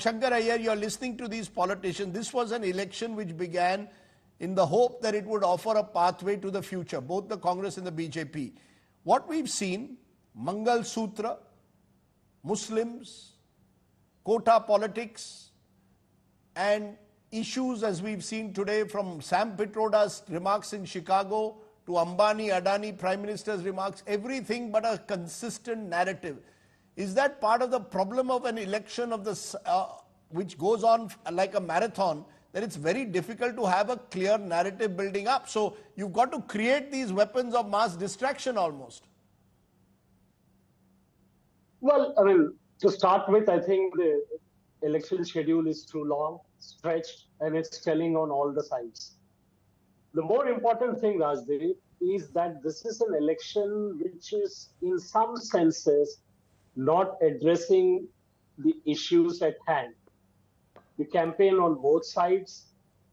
Shankar Iyer, you're listening to these politicians. This was an election which began in the hope that it would offer a pathway to the future, both the Congress and the BJP. What we've seen, Mangal Sutra, Muslims, quota politics, and issues as we've seen today from Sam Pitroda's remarks in Chicago to Ambani, Adani, Prime Minister's remarks, everything but a consistent narrative. Is that part of the problem of an election of this, which goes on like a marathon, that it's very difficult to have a clear narrative building up? So you've got to create these weapons of mass distraction almost. Well, I mean, to start with, I think the election schedule is too long, stretched, and it's telling on all the sides. The more important thing, Rajdeep, is that this is an election which is, in some senses, not addressing the issues at hand. The campaign on both sides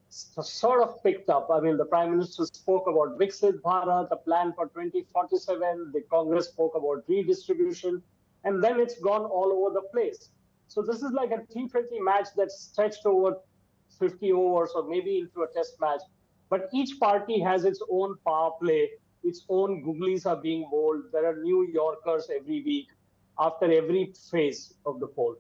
sort of picked up. I mean, the Prime Minister spoke about Viksit Bharat, the plan for 2047. The Congress spoke about redistribution. And then it's gone all over the place. So this is like a T20 match that's stretched over 50 overs or maybe into a test match. But each party has its own power play. Its own googlies are being bowled. There are New Yorkers every week after every phase of the poll.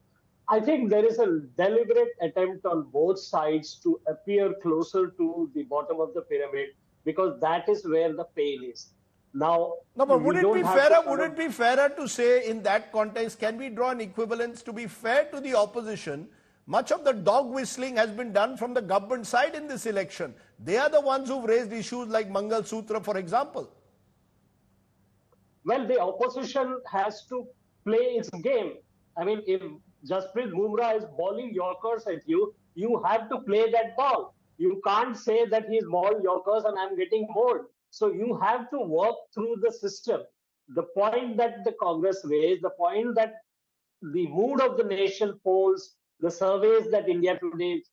I think there is a deliberate attempt on both sides to appear closer to the bottom of the pyramid because that is where the pain is. Now, no, but would it be fairer to say in that context, can we draw an equivalence to be fair to the opposition? Much of the dog whistling has been done from the government side in this election. They are the ones who've raised issues like Mangal Sutra, for example. Well, the opposition has to play its game. I mean, if Jasprit Bumrah is bowling Yorkers at you, you have to play that ball. You can't say that he's bowled Yorkers and I'm getting bored. So you have to work through the system. The point that the Congress raised, the point that the mood of the nation polls, the surveys that India Today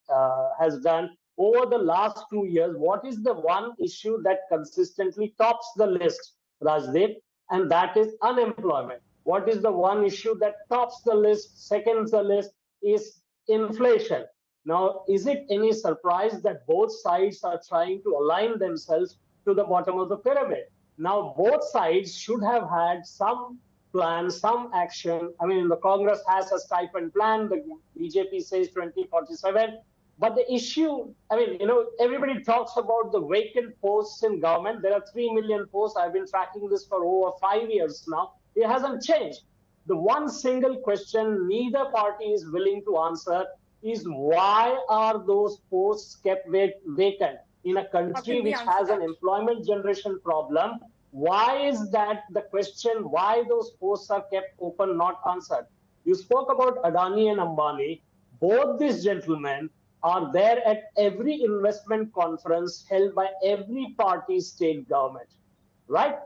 has done over the last 2 years, what is the one issue that consistently tops the list, Rajdeep? And that is unemployment. What is the one issue that tops the list, seconds the list, is inflation. Now, is it any surprise that both sides are trying to align themselves to the bottom of the pyramid? Now, both sides should have had some plan, some action. I mean, the Congress has a stipend plan. The BJP says 2047. But the issue, I mean, everybody talks about the vacant posts in government. There are 3 million posts. I've been tracking this for over 5 years now. It hasn't changed. The one single question neither party is willing to answer is why are those posts kept vacant? In a country which has an employment generation problem, why is that the question, why those posts are kept open, not answered? You spoke about Adani and Ambani. Both these gentlemen are there at every investment conference held by every party state government, right?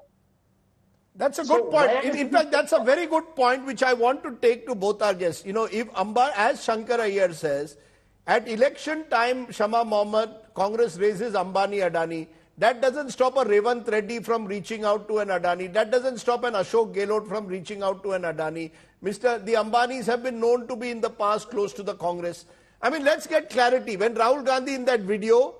That's a good point. In fact, that's a very good point, which I want to take to both our guests. If as Shankar Iyer says, at election time, Shama Mohammed, Congress raises Ambani, Adani. That doesn't stop a Revant Reddy from reaching out to an Adani. That doesn't stop an Ashok Gehlot from reaching out to an Adani. The Ambanis have been known to be in the past close to the Congress. I mean, let's get clarity. When Rahul Gandhi in that video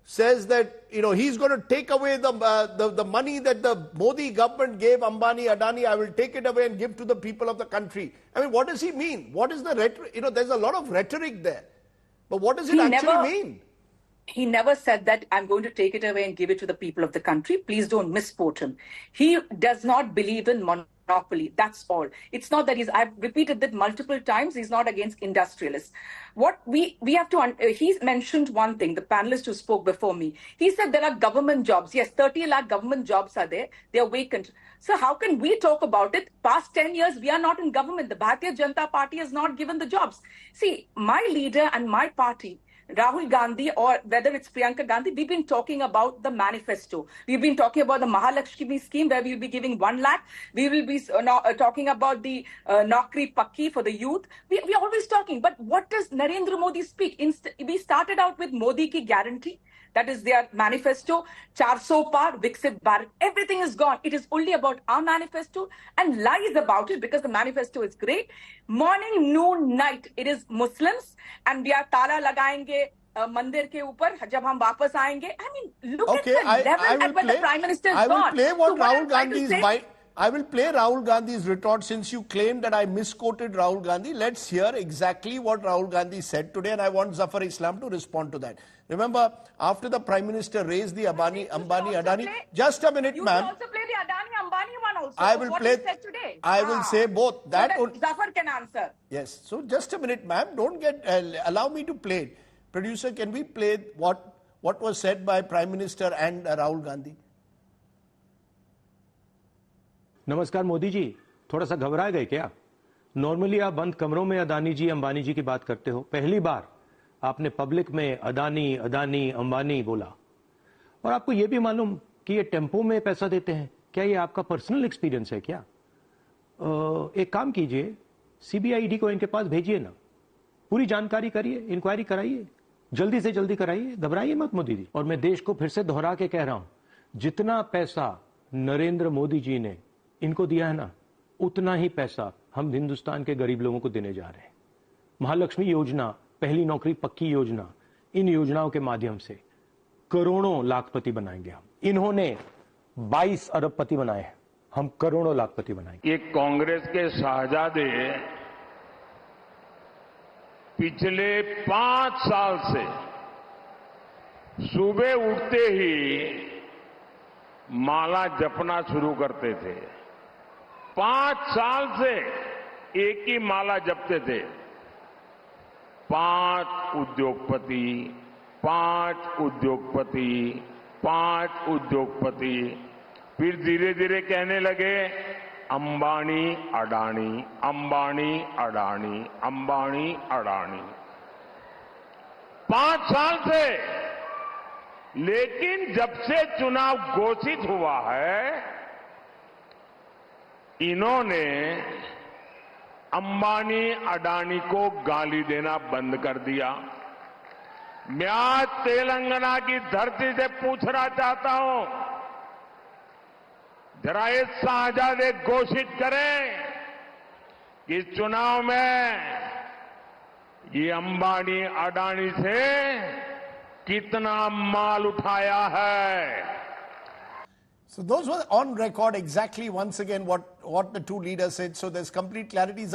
says that, he's going to take away the money that the Modi government gave Ambani, Adani, I will take it away and give to the people of the country. I mean, what does he mean? What is the rhetoric? There's a lot of rhetoric there. But what does it actually mean? He never said that I'm going to take it away and give it to the people of the country. Please don't misquote him. He does not believe in monopoly. That's all. It's not that I've repeated that multiple times. He's not against industrialists. What we have to, he mentioned one thing, the panelist who spoke before me. He said there are government jobs. Yes, 30 lakh government jobs are there. They are vacant. So how can we talk about it? Past 10 years, we are not in government. The Bharatiya Janata Party has not given the jobs. See, my leader and my party, Rahul Gandhi or whether it's Priyanka Gandhi, we've been talking about the manifesto. We've been talking about the Mahalakshmi scheme where we'll be giving 1 lakh. We will be talking about the Naukri Pakki for the youth. We're always talking. But what does Narendra Modi speak? We started out with Modi ki guarantee. That is their manifesto. 400 par, Viksit Bharat. Everything is gone. It is only about our manifesto and lies about it because the manifesto is great. Morning, noon, night, it is Muslims and we are tala lagayenge mandir ke upar jab hum wapas aayenge. I mean, look at the level at where the Prime Minister is gone. I will play what So Rahul Gandhi is I will play Rahul Gandhi's retort since you claim that I misquoted Rahul Gandhi. Let's hear exactly what Rahul Gandhi said today and I want Zafar Islam to respond to that. Remember, after the Prime Minister raised the Ambani, Adani, just a minute, ma'am. You also play the Adani, Ambani one also. I will what play. He said today. I will say both. That Zafar can answer. Yes. So just a minute, ma'am. Don't get. Allow me to play it. Producer, can we play what was said by Prime Minister and Rahul Gandhi? नमस्कार मोदी जी, थोड़ा सा घबरा गए क्या? Normally आप बंद कमरों में अदानी जी अंबानी जी की बात करते हो, पहली बार आपने पब्लिक में अदानी अंबानी बोला। और आपको यह भी मालूम कि ये टेम्पो में पैसा देते हैं, क्या ये आपका पर्सनल एक्सपीरियंस है क्या? एक काम कीजिए, सीबीआईडी को इनके पास भेजिए ना, पूरी जानकारी करिए, इंक्वायरी कराइए, जल्दी से जल्दी कराइए, घबराइए मत मोदी जी। और मैं देश को फिर से दोहरा के कह रहा हूं, जितना पैसा नरेंद्र मोदी जी ने इनको दिया है ना, उतना ही पैसा हम हिंदुस्तान के गरीब लोगों को देने जा रहे हैं। महालक्ष्मी योजना, पहली नौकरी पक्की योजना, इन योजनाओं के माध्यम से करोड़ों लाखपति बनाएंगे हम। इन्होंने 22 अरबपति बनाए हैं, हम करोड़ों लाखपति बनाएंगे। ये कांग्रेस के शहजादे पिछले 5 साल से सुबह उठते ही माला जपना शुरू करते थे। 5 साल से एक ही माला जपते थे। 5 उद्योगपति, 5 उद्योगपति, 5 उद्योगपति, फिर धीरे धीरे कहने लगे अंबानी अडानी, अंबानी अडानी, अंबानी अडानी। 5 साल से। लेकिन जब से चुनाव घोषित हुआ है, इन्होंने अंबानी अडानी को गाली देना बंद कर दिया। मैं आज तेलंगाना की धरती से पूछना चाहता हूं, जरा ये शहजादे घोषित करें कि चुनाव में ये अंबानी अडानी से कितना माल उठाया है। So those were on record exactly once again what the two leaders said. So there's complete clarity.